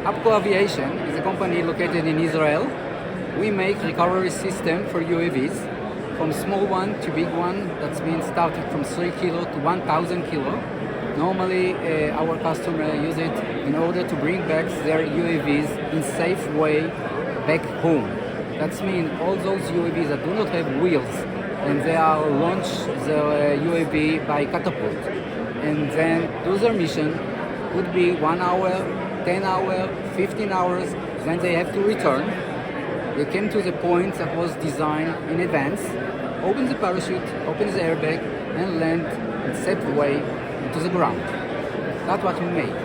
Apco Aviation is a company located in Israel. We make recovery system for UAVs, from small one to big one. That's been started from 3 kilo to 1,000 kilo. Normally, our customer use it in order to bring back their UAVs in safe way back home. That means all those UAVs that do not have wheels and they are launch the UAV by catapult, and then do their mission. Could be 1 hour, 10 hours, 15 hours. Then they have to return. They came to the point that was designed in advance. Open the parachute, open the airbag, and land in safe way into the ground. That's what we made.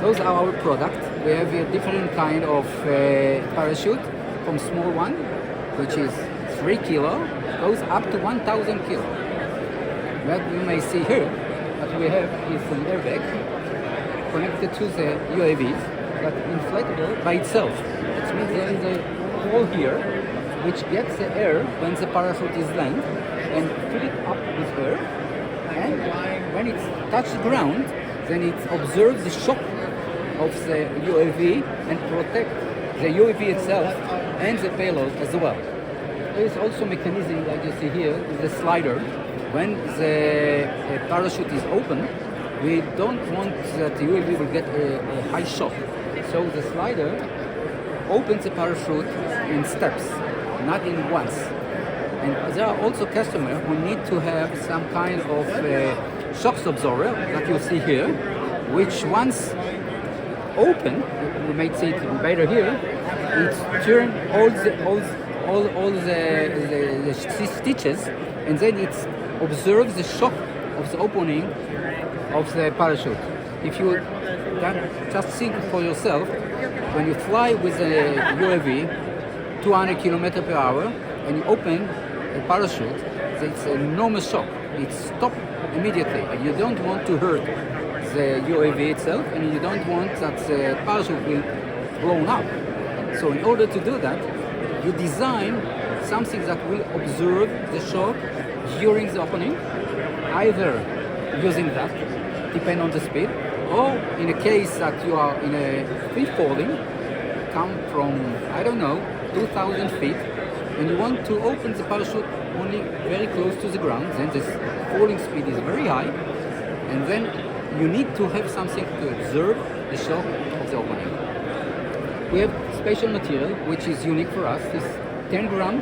Those are our products. We have a different kind of parachute, from small one, which is 3 kilo, goes up to 1,000 kilo. What you may see here, what we have is an airbag connected to the UAV, but inflatable by itself. That means there is a hole here, which gets the air when the parachute is landed, and fill it up with air. And when it touches the ground, then it observes the shock of the UAV and protect the UAV itself and the payload as well. There is also a mechanism, like you see here, the slider. When the parachute is open, we don't want that the UAV will get a high shock. So the slider opens the parachute in steps, not in once. And there are also customers who need to have some kind of shock absorber that you see here, which once open, you might see it better here, it turns all the stitches, and then it observes the shock of the opening of the parachute. If you just think for yourself, when you fly with a UAV 200 km per hour and you open a parachute, it's an enormous shock. It stops immediately. You don't want to hurt the UAV itself, and you don't want that the parachute will blown up. So in order to do that, you design something that will observe the shock during the opening, either using that, depending on the speed, or in a case that you are in a free falling, come from, I don't know, 2,000 feet, and you want to open the parachute only very close to the ground, then the falling speed is very high, and then you need to have something to observe the shock of the opening. We have special material which is unique for us. It's 10 gram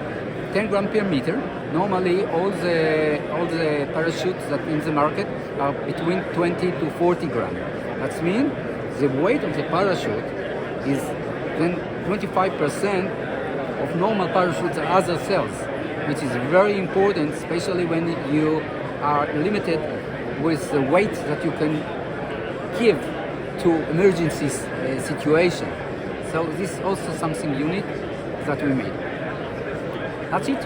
per meter. Normally all the parachutes that in the market are between 20 to 40 grams. That means the weight of the parachute is then 25% of normal parachutes or other cells, which is very important, especially when you are limited with the weight that you can give to emergency situation. So this is also something unique that we made. That's it.